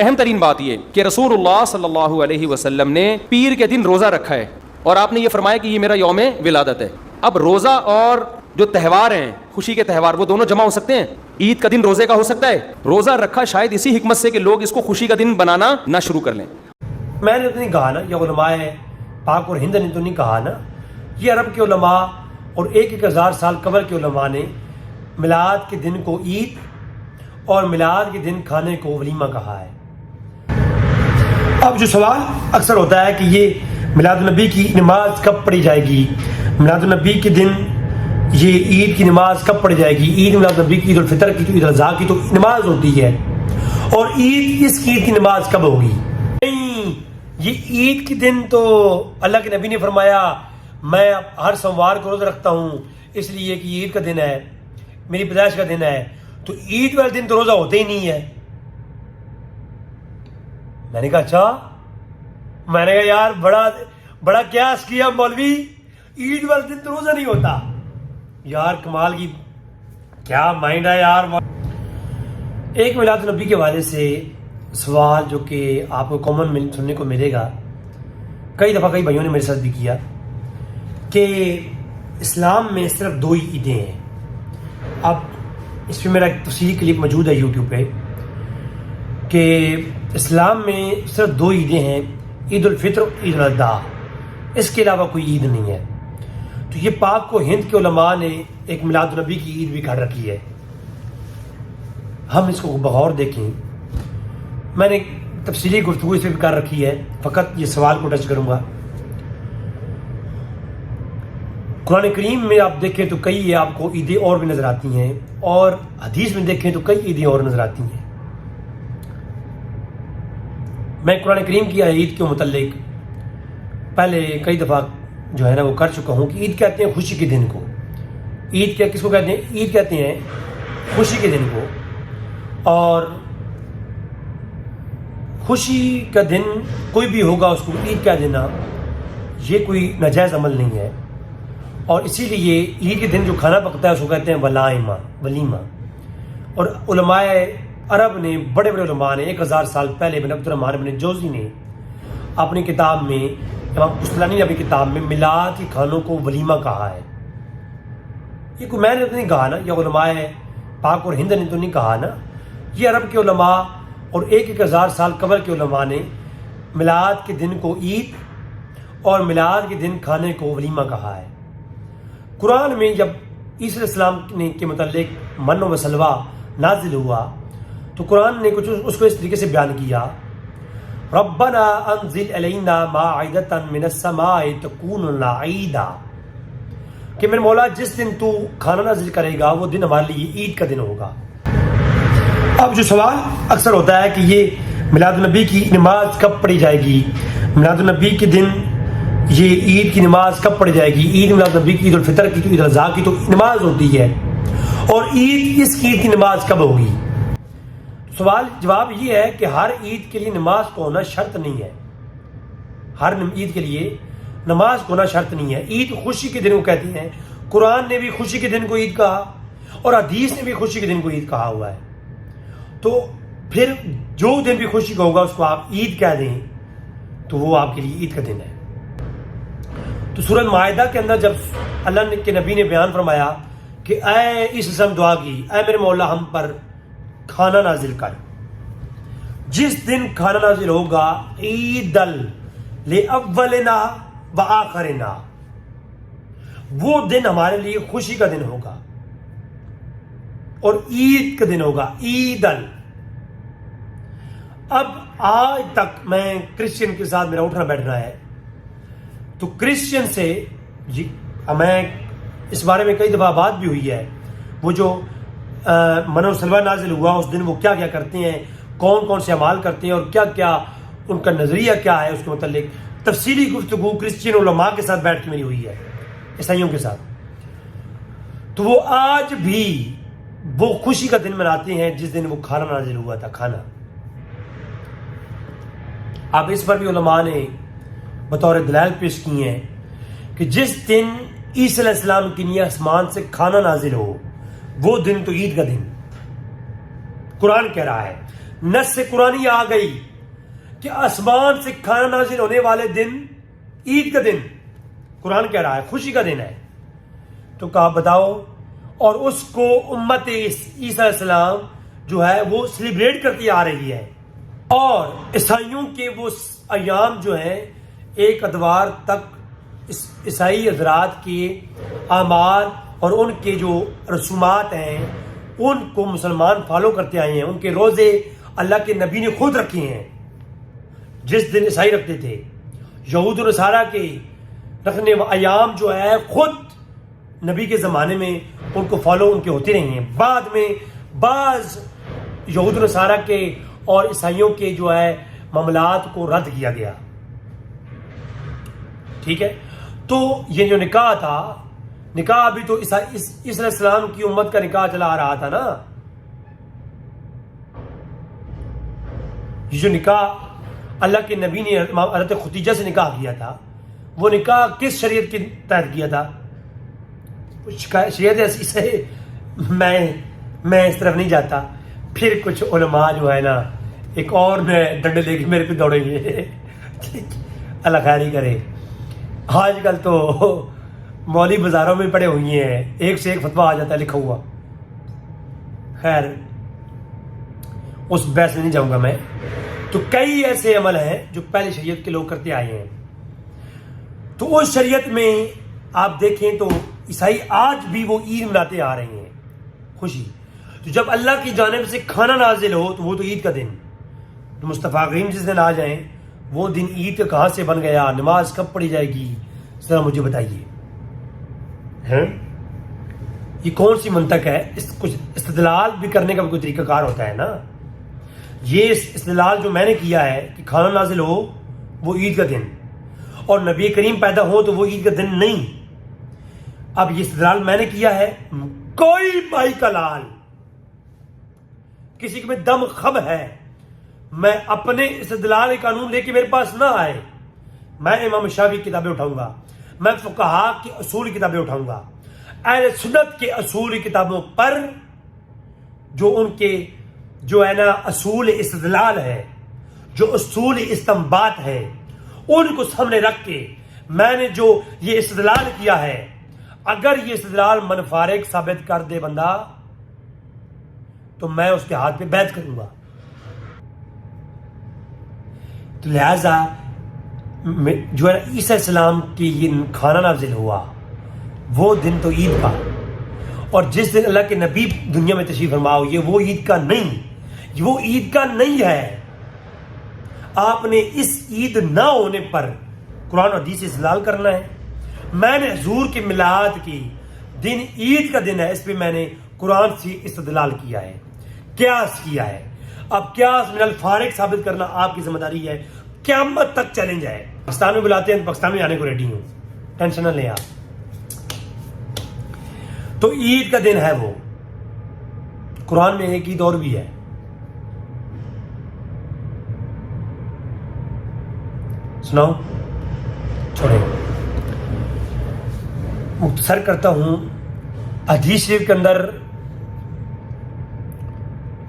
اہم ترین بات یہ کہ رسول اللہ صلی اللہ علیہ وسلم نے پیر کے دن روزہ رکھا ہے اور آپ نے یہ فرمایا کہ یہ میرا یوم ولادت ہے. اب روزہ اور جو تہوار ہیں خوشی کے تہوار وہ دونوں جمع ہو سکتے ہیں. عید کا دن روزے کا ہو سکتا ہے. روزہ رکھا شاید اسی حکمت سے کہ لوگ اس کو خوشی کا دن بنانا نہ شروع کر لیں. میں نے تو نہیں کہا نا، یہ علماء پاک اور ہند نے تو نہیں کہا نا، یہ عرب کے علماء اور 1000 سال قبل کے علماء نے میلاد کے دن کو عید اور میلاد کے دن کھانے کو ولیمہ کہا ہے. اب جو سوال اکثر ہوتا ہے کہ یہ میلاد النبی کی نماز کب پڑھی جائے گی، میلاد النبی کے دن یہ عید کی نماز کب پڑھی جائے گی، عید میلاد النبی کی عید الفطر کی عید الاضحیٰ کی تو نماز ہوتی ہے، اور عید اس کی عید کی نماز کب ہوگی؟ نہیں، یہ عید کے دن تو اللہ کے نبی نے فرمایا میں ہر سوموار کو روزہ رکھتا ہوں اس لیے کہ عید کا دن ہے، میری پیدائش کا دن ہے، تو عید والے دن تو روزہ ہوتے ہی نہیں ہے. میں نے کہا اچھا، میں نے کہا یار بڑا قیاس کیا مولوی، عید والے دن تو روزہ نہیں ہوتا. یار کمال کی کیا مائنڈ ہے یار. ایک میلاد النبی کے حوالے سے سوال جو کہ آپ کو کامن سننے کو ملے گا، کئی دفعہ کئی بھائیوں نے میرے ساتھ بھی کیا کہ اسلام میں صرف 2 ہی عیدیں ہیں. اب اس پہ میرا ایک تفصیلی کلپ موجود ہے یوٹیوب پہ کہ اسلام میں صرف 2 عیدیں ہیں، عید الفطر اور عید الاضحیٰ، اس کے علاوہ کوئی عید نہیں ہے. تو یہ پاک و ہند کے علماء نے ایک میلاد النبی کی عید بھی کر رکھی ہے. ہم اس کو بغور دیکھیں، میں نے تفصیلی گفتگو اس پہ بھی کر رکھی ہے، فقط یہ سوال کو ٹچ کروں گا. قرآن کریم میں آپ دیکھیں تو کئی آپ کو عیدیں اور بھی نظر آتی ہیں، اور حدیث میں دیکھیں تو کئی عیدیں اور نظر آتی ہیں. میں قرآن کریم کی عید کے متعلق پہلے کئی دفعہ جو ہے نا وہ کر چکا ہوں کہ عید کہتے ہیں خوشی کے دن کو. عید کیا کس کو کہتے ہیں؟ عید کہتے ہیں خوشی کے دن کو. اور خوشی کا دن کوئی بھی ہوگا اس کو عید کہہ دینا یہ کوئی ناجائز عمل نہیں ہے. اور اسی لیے عید کے دن جو کھانا پکتا ہے اس کو کہتے ہیں ولیمہ. اور علماء عرب نے بڑے بڑے علماء نے 1000 سال پہلے ابن عبد الرحمن ابن جوزی نے اپنی کتاب میں، امام قسطلانی نے اپنی کتاب میں میلاد کے کھانوں کو ولیمہ کہا ہے. یہ کوئی میں نے تو نہیں کہا نا، یہ علماء پاک اور ہند نے تو نہیں کہا نا، یہ عرب کے علماء اور 1000 سال قبل کے علماء نے میلاد کے دن کو عید اور میلاد کے دن کھانے کو ولیمہ کہا ہے. قرآن میں جب عیسیٰ علیہ السلام کے متعلق من و سلوہ نازل ہوا تو قرآن نے کچھ اس کو اس طریقے سے بیان کیا، ربنا انزل علینا مائدۃ من السماء تکون لنا عیدا، کہ میرے مولا جس دن تو کھانا نازل کرے گا وہ دن ہمارے لیے عید کا دن ہوگا. اب جو سوال اکثر ہوتا ہے کہ یہ میلاد النبی کی نماز کب پڑھی جائے گی، میلاد النبی کے دن یہ عید کی نماز کب پڑھی جائے گی، عید میلاد النبی کی عید الفطر کی عید الاضحیٰ کی تو نماز ہوتی ہے، اور عید اس کی عید کی نماز کب ہوگی؟ سوال جواب یہ ہے کہ ہر عید کے لیے نماز کو ہونا شرط نہیں ہے. ہر عید کے لیے نماز کو ہونا شرط نہیں ہے. عید خوشی کے دن کو کہتے ہیں. قرآن نے بھی خوشی کے دن کو عید کہا اور حدیث نے بھی خوشی کے دن کو عید کہا ہوا ہے. تو پھر جو دن بھی خوشی کا ہوگا اس کو آپ عید کہہ دیں تو وہ آپ کے لیے عید کا دن ہے. تو سورہ مائدہ کے اندر جب اللہ کے نبی نے بیان فرمایا کہ اے اس قسم دعا کی، اے میرے مولا ہم پر کھانا نازل کر، جس دن کھانا نازل ہوگا عید لأولنا وآخرنا، وہ دن ہمارے لیے خوشی کا دن ہوگا اور عید کا دن ہوگا. اب آج تک میں کرسچن کے ساتھ میرا اٹھنا بیٹھنا ہے تو کرسچن سے میں اس بارے میں کئی دفعہ بات بھی ہوئی ہے، وہ جو من و سلوہ نازل ہوا اس دن وہ کیا کیا کرتے ہیں، کون کون سے اعمال کرتے ہیں اور کیا کیا ان کا نظریہ کیا ہے، اس کے متعلق تفصیلی گفتگو کرسچین علماء کے ساتھ بیٹھ کے میری ہوئی ہے، عیسائیوں کے ساتھ. تو وہ آج بھی وہ خوشی کا دن مناتے ہیں جس دن وہ کھانا نازل ہوا تھا. کھانا اب اس پر بھی علماء نے بطور دلائل پیش کی ہیں کہ جس دن عیسیٰ علیہ السلام کے لیے آسمان سے کھانا نازل ہو وہ دن تو عید کا دن. قرآن کہہ رہا ہے نص قرآنی آ گئی کہ آسمان سے کھانا نازل ہونے والے دن عید کا دن، قرآن کہہ رہا ہے خوشی کا دن ہے، تو کہا بتاؤ، اور اس کو امت عیسیٰ علیہ السلام جو ہے وہ سیلیبریٹ کرتی آ رہی ہے، اور عیسائیوں کے وہ ایام جو ہیں ایک اتوار تک عیسائی حضرات کے اعمال اور ان کے جو رسومات ہیں ان کو مسلمان فالو کرتے آئے ہیں. ان کے روزے اللہ کے نبی نے خود رکھے ہیں، جس دن عیسائی رکھتے تھے. یہود و نصارہ کے رکھنے ایام جو ہے خود نبی کے زمانے میں ان کو فالو ان کے ہوتے رہے ہیں. بعد میں بعض یہود و نصارہ کے اور عیسائیوں کے جو ہے معاملات کو رد کیا گیا. ٹھیک ہے، تو یہ جو نکاح تھا، نکاح ابھی تو عیسیٰ علیہ السلام کی امت کا نکاح چلا آ رہا تھا نا. یہ جو نکاح اللہ کے نبی نے حضرت خدیجہ سے نکاح کیا تھا، وہ نکاح کس شریعت کے تحت کیا تھا؟ شریعت ایسی سے میں اس طرف نہیں جاتا. پھر کچھ علماء جو ہے نا ایک اور میں ڈنڈے لے کے میرے پہ دوڑیں گے. اللہ خیری کرے. آج کل تو مولوی بازاروں میں پڑے ہوئی ہیں، ایک سے ایک فتویٰ آ جاتا ہے لکھا ہوا. خیر اس بحث میں نہیں جاؤں گا میں. تو کئی ایسے عمل ہیں جو پہلے شریعت کے لوگ کرتے آئے ہیں. تو اس شریعت میں آپ دیکھیں تو عیسائی آج بھی وہ عید مناتے آ رہے ہیں، خوشی. تو جب اللہ کی جانب سے کھانا نازل ہو تو وہ تو عید کا دن، تو مصطفیٰ کریم جس دن آ جائیں وہ دن عید کا کہاں سے بن گیا؟ نماز کب پڑھی جائے گی؟ ذرا مجھے بتائیے. یہ کون سی منطق ہے؟ کچھ استدلال بھی کرنے کا کوئی طریقہ کار ہوتا ہے نا. یہ استدلال جو میں نے کیا ہے کہ کھانا نازل ہو وہ عید کا دن اور نبی کریم پیدا ہو تو وہ عید کا دن نہیں. اب یہ استدلال میں نے کیا ہے، کوئی بھائی کا لال کسی میں دم خم ہے میں اپنے استدلال قانون لے کے میرے پاس نہ آئے. میں امام شافعی کی کتابیں اٹھاؤں گا، میں فقہاء کی اصول کتابیں اٹھاؤں گا، اہل سنت کے اصول کتابوں پر جو ان کے جو ہے نا اصول استدلال ہے، جو اصول استنباط ہے، ان کو سامنے رکھ کے میں نے جو یہ استدلال کیا ہے، اگر یہ استدلال منفارق ثابت کر دے بندہ تو میں اس کے ہاتھ پہ بیعت کروں گا. تو لہذا جو ہے عیسیٰ السلام کی یہ کھانا نازل ہوا وہ دن تو عید کا، اور جس دن اللہ کے نبی دنیا میں تشریف فرما ہوئی ہے وہ عید کا نہیں، وہ عید کا نہیں ہے. آپ نے اس عید نہ ہونے پر قرآن و حدیث سے استدلال کرنا ہے. میں نے حضور کے میلاد کی دن عید کا دن ہے، اس پہ میں نے قرآن سے استدلال کیا ہے، قیاس کیا ہے. اب قیاس من الفارق ثابت کرنا آپ کی ذمہ داری ہے، قیامت تک چیلنج ہے. پاکستان میں بلاتے ہیں، پاکستان میں آنے کو ریڈی ہوں، ٹینشن نہ لیں آپ. تو عید کا دن ہے وہ. قرآن میں ایک عید اور بھی ہے، سناؤ چھوڑے. مختصر کرتا ہوں. حدیث شریف کے اندر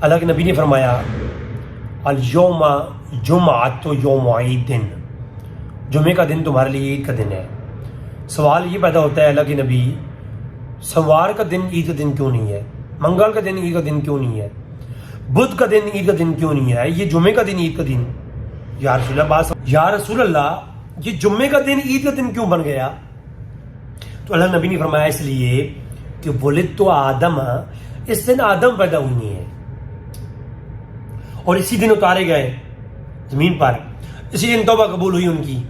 اللہ کے نبی نے فرمایا الیوم جمعۃ یوم عید، جمعے کا دن تمہارے لیے عید کا دن ہے. سوال یہ پیدا ہوتا ہے اللہ کے نبی سوار کا دن عید کا دن کیوں نہیں ہے؟ منگل کا دن عید کا دن کیوں نہیں ہے؟ بدھ کا دن عید کا دن کیوں نہیں ہے؟ یہ جمعے کا دن عید کا دن؟ یا رسول اللہ یا رسول اللہ یہ جمعے کا دن عید کا دن کیوں بن گیا؟ تو اللہ نبی نے فرمایا اس لیے کہ ولد تو آدم، اس دن آدم پیدا ہوئی ہے اور اسی دن اتارے گئے زمین پر، اسی دن توبہ قبول ہوئی ان کی.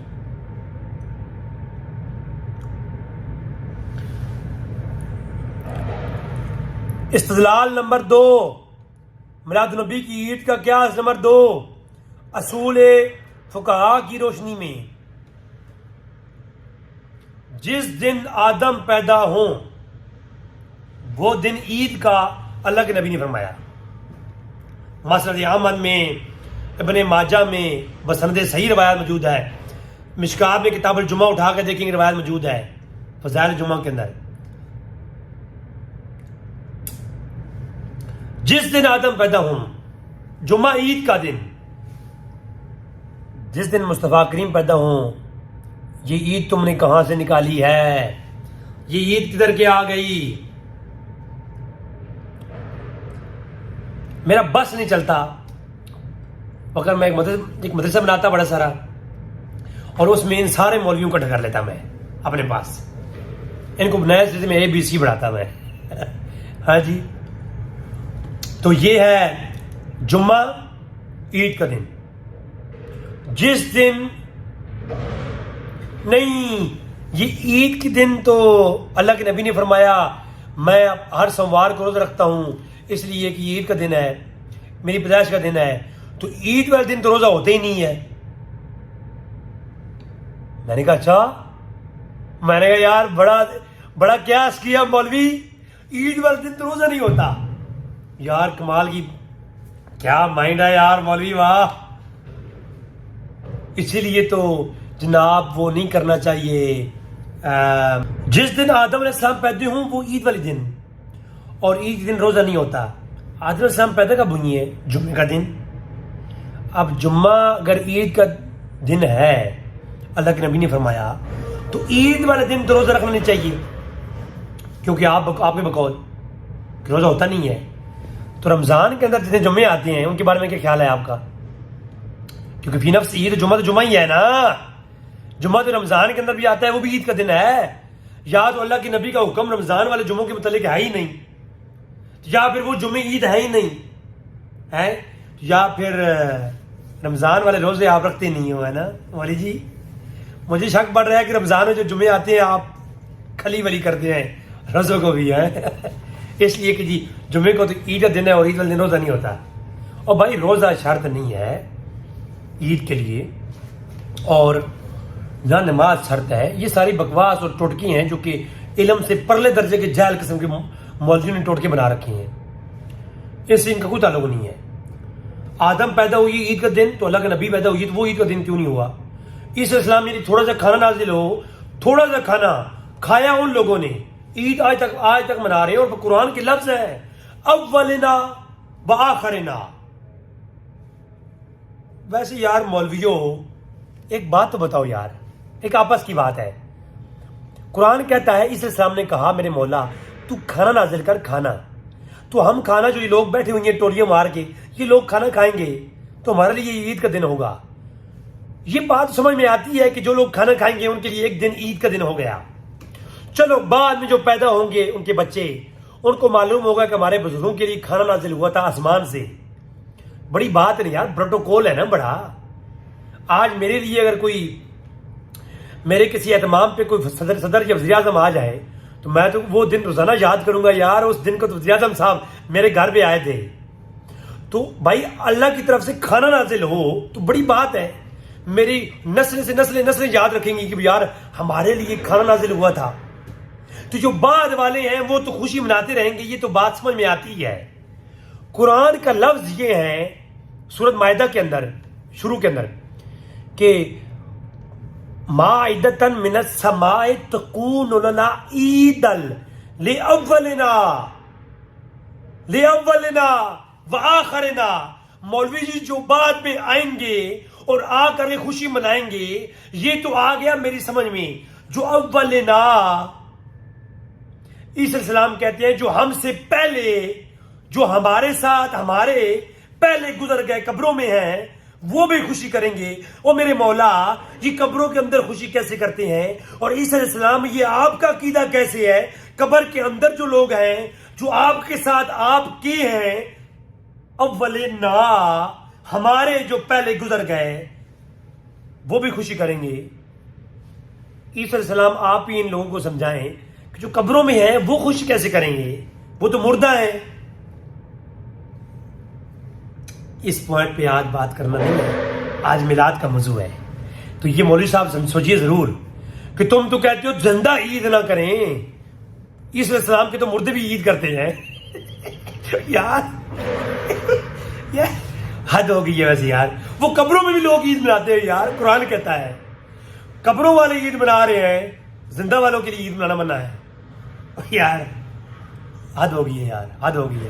استدلال نمبر 2، میلاد النبی کی عید کا قیاس نمبر 2، اصول فقہاء کی روشنی میں جس دن آدم پیدا ہوں وہ دن عید کا اللہ کے نبی نے فرمایا. مسند احمد میں، ابن ماجہ میں بسند صحیح روایت موجود ہے. مشکات میں کتاب الجمعہ اٹھا کے دیکھیں گے روایت موجود ہے فضائل جمعہ کے اندر. جس دن آدم پیدا ہوں جمعہ عید کا دن، جس دن مصطفیٰ کریم پیدا ہوں، یہ عید تم نے کہاں سے نکالی ہے؟ یہ عید کدھر کے آ گئی؟ میرا بس نہیں چلتا، مگر میں ایک مدرسہ بناتا بڑا سارا، اور اس میں ان سارے مولویوں کو ڈھکر لیتا میں اپنے پاس، ان کو نئے سلسلے میں ABC پڑھاتا میں ہاں جی. تو یہ ہے جمعہ عید کا دن، جس دن نہیں، یہ عید کے دن تو اللہ کے نبی نے فرمایا میں ہر سوموار کو روزہ رکھتا ہوں اس لیے کہ یہ عید کا دن ہے، میری پیدائش کا دن ہے، تو عید والے دن تو روزہ ہوتے ہی نہیں ہے. میں نے کہا اچھا، میں نے کہا یار بڑا قیاس کیا مولوی، عید والے دن تو روزہ نہیں ہوتا. یار کمال کی کیا مائنڈ ہے یار مولوی، واہ. اسی لیے تو جناب وہ نہیں کرنا چاہیے. جس دن آدم علیہ السلام پیدا ہوں وہ عید والے دن، اور عید کے دن روزہ نہیں ہوتا. آدم علیہ السلام پیدا کب ہوئی ہے؟ جمعے کا دن. اب جمعہ اگر عید کا دن ہے، اللہ کے نبی نے فرمایا، تو عید والے دن تو روزہ رکھنا نہیں چاہیے، کیونکہ آپ کے بقول کہ روزہ ہوتا نہیں ہے. تو رمضان کے اندر جتنے جمعے آتے ہیں ان کے بارے میں کیا خیال ہے آپ کا؟ کیونکہ فی نفس عید، جمعہ تو جمعہ ہی ہے نا. جمعہ تو رمضان کے اندر بھی آتا ہے، وہ بھی عید کا دن ہے. یا تو اللہ کے نبی کا حکم رمضان والے جمعوں کے متعلق ہے ہی نہیں، یا پھر وہ جمعے عید ہے ہی نہیں ہے، یا پھر رمضان والے روزے آپ رکھتے نہیں ہو، ہے نا مولی جی. مجھے شک پڑ رہا ہے کہ رمضان میں جو جمعے آتے ہیں آپ کھلی ولی کرتے ہیں روزوں کو بھی ہے اس لیے کہ جی جمعے کو تو عید کا دن ہے اور عید والے دن روزہ نہیں ہوتا. اور بھائی روزہ شرط نہیں ہے عید کے لیے، اور نہ نماز شرط ہے. یہ ساری بکواس اور ٹوٹکی ہیں جو کہ علم سے پرلے درجے کے جاہل قسم کے مولویوں نے ٹوٹکے بنا رکھے ہیں. اس سے ان کا کوئی تعلق نہیں ہے. آدم پیدا ہوئی عید کا دن، تو اللہ کا نبی پیدا ہوئی تو وہ عید کا دن کیوں نہیں ہوا؟ اس اسلام یعنی تھوڑا سا کھانا نازل ہو، تھوڑا سا کھانا کھایا ان لوگوں نے، عید آج تک منا رہے ہیں. اور قرآن کے لفظ ہے اولنا وآخرنا. ویسے یار مولویوں ایک بات تو بتاؤ یار، ایک آپس کی بات ہے. قرآن کہتا ہے اس اسلام نے کہا میرے مولا تو کھانا نازل کر کھانا، تو ہم کھانا جو یہ لوگ بیٹھے ہوئے ہیں ٹولیاں مار کے، یہ لوگ کھانا کھائیں گے تو ہمارے لیے یہ عید کا دن ہوگا. یہ بات سمجھ میں آتی ہے کہ جو لوگ کھانا کھائیں گے ان کے لیے ایک دن عید کا دن ہو گیا. چلو بعد میں جو پیدا ہوں گے ان کے بچے، ان کو معلوم ہوگا کہ ہمارے بزرگوں کے لیے کھانا نازل ہوا تھا آسمان سے. بڑی بات ہے یار، پروٹوکول ہے نا بڑا. آج میرے لیے اگر کوئی میرے کسی اہتمام پہ کوئی صدر یا وزیر اعظم آ جائے تو میں تو وہ دن روزانہ یاد کروں گا. یار اس دن کو تو وزیر اعظم صاحب میرے گھر پہ آئے تھے. تو بھائی اللہ کی طرف سے کھانا نازل ہو تو بڑی بات ہے. میری نسل سے نسلیں یاد رکھیں گی کہ یار ہمارے لیے کھانا نازل ہوا تھا. تو جو بعد والے ہیں وہ تو خوشی مناتے رہیں گے. یہ تو بات سمجھ میں آتی ہے. قرآن کا لفظ یہ ہے سورۃ مائدہ کے اندر شروع کے اندر کہ مائدۃ من السماء تکون لنا عیدا لأولنا وآخرنا. مولوی جی جو بعد میں آئیں گے اور آ کر کے خوشی منائیں گے، یہ تو آ گیا میری سمجھ میں. جو اولنا عیسی السلام کہتے ہیں جو ہم سے پہلے، جو ہمارے ساتھ ہمارے پہلے گزر گئے قبروں میں ہیں، وہ بھی خوشی کریں گے. اور میرے مولا یہ قبروں کے اندر خوشی کیسے کرتے ہیں؟ اور عیسی علیہ السلام یہ آپ کا عقیدہ کیسے ہے؟ قبر کے اندر جو لوگ ہیں جو آپ کے ساتھ آپ کے ہیں، اولنا ہمارے جو پہلے گزر گئے وہ بھی خوشی کریں گے. عیسی علیہ السلام آپ ہی ان لوگوں کو سمجھائیں کہ جو قبروں میں ہیں وہ خوشی کیسے کریں گے، وہ تو مردہ ہیں. اس پوائنٹ پہ آج بات کرنا نہیں ہے، آج میلاد کا موضوع ہے. تو یہ مولوی صاحب سوچیے ضرور کہ تم تو کہتے ہو زندہ عید نہ کریں، عیسی علیہ السلام کے تو مردے بھی عید کرتے ہیں. یار حد ہو گئی ہے ویسے یار. وہ قبروں میں بھی لوگ عید مناتے ہیں یار. قرآن کہتا ہے قبروں والے عید منا رہے ہیں، زندہ والوں کے لیے عید منع ہے. یار حد ہو گئی ہے یار، حد ہو گئی ہے.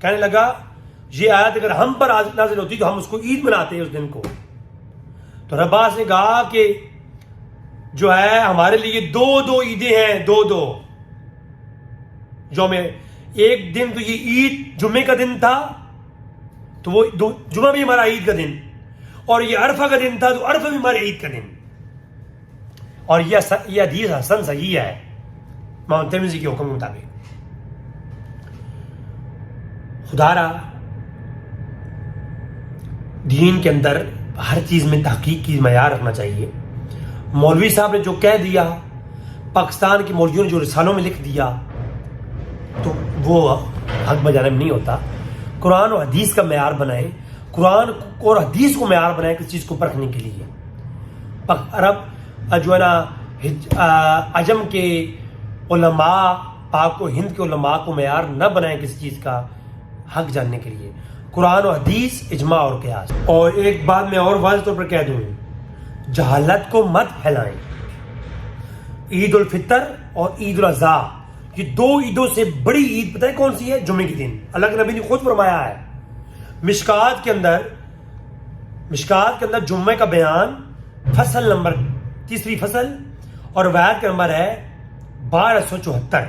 کہنے لگا یہ آیت اگر ہم پر نازل ہوتی تو ہم اس کو عید مناتے ہیں اس دن کو. تو رب عباس نے کہا کہ جو ہے ہمارے لیے دو عیدیں ہیں, دو جو میں ایک دن تو یہ عید جمعے کا دن تھا تو وہ جمعہ بھی ہمارا عید کا دن, اور یہ عرفہ کا دن تھا تو عرفہ بھی ہمارے عید کا دن. اور یہ حدیث حسن صحیح ہے امام ترمذی کے حکم کے مطابق. خدا را دین کے اندر ہر چیز میں تحقیق کی معیار رکھنا چاہیے. مولوی صاحب نے جو کہہ دیا, پاکستان کے مولویوں نے جو رسالوں میں لکھ دیا, تو وہ حق بجانب نہیں ہوتا. قرآن و حدیث کا معیار بنائیں, قرآن اور حدیث کو معیار بنائیں کسی چیز کو پرکھنے کے لیے. عرب جو ہے نا عجم کے علماء, پاک و ہند کے علماء کو معیار نہ بنائیں کسی چیز کا حق جاننے کے لیے. قرآن و حدیث, اجماع اور قیاس. اور ایک بات میں اور واضح طور پر کہہ دوں, جہالت کو مت پھیلائیں. عید الفطر اور عید الاضحیٰ یہ دو عیدوں سے بڑی عید پتہ ہے کون سی ہے؟ جمعے کے دن. اللہ کے نبی نے خود فرمایا ہے مشکات کے اندر جمعے کا بیان فصل نمبر 3 فصل, اور روایت کا نمبر ہے 1274.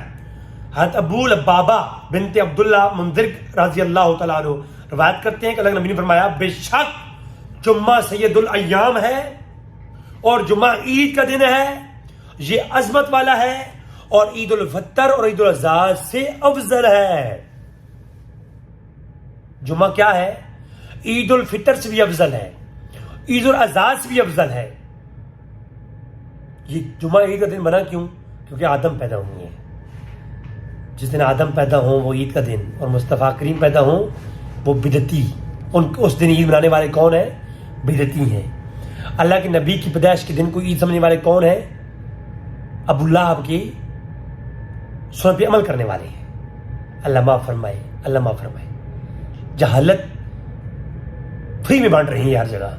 حضرت ابو لبابہ بنت عبداللہ منذر رضی اللہ تعالیٰ عنہ روایت کرتے ہیں کہ اللہ کے نبی نے فرمایا بے شک جمعہ سید الایام ہے اور جمعہ عید کا دن ہے, یہ عظمت والا ہے, اور عید الفطر اور عید الاضحیٰ سے افضل ہے. جمعہ کیا ہے؟ عید الفطر سے بھی افضل ہے, عید الاضحیٰ سے بھی افضل ہے. یہ جمعہ عید کا دن بنا کیوں؟ کیونکہ آدم پیدا ہوئے ہیں. جس دن آدم پیدا ہوں وہ عید کا دن, اور مصطفیٰ کریم پیدا ہوں وہ بدعتی. اس دن عید منانے والے کون ہیں؟ بدعتی ہیں. اللہ کے نبی کی پیدائش کے دن کو عید سمجھنے والے کون ہیں؟ ابو لہب کی سنت پہ عمل کرنے والے ہیں. اللہ معاف فرمائے, اللہ معاف فرمائے. جہالت فری میں بانٹ رہی ہے ہر جگہ.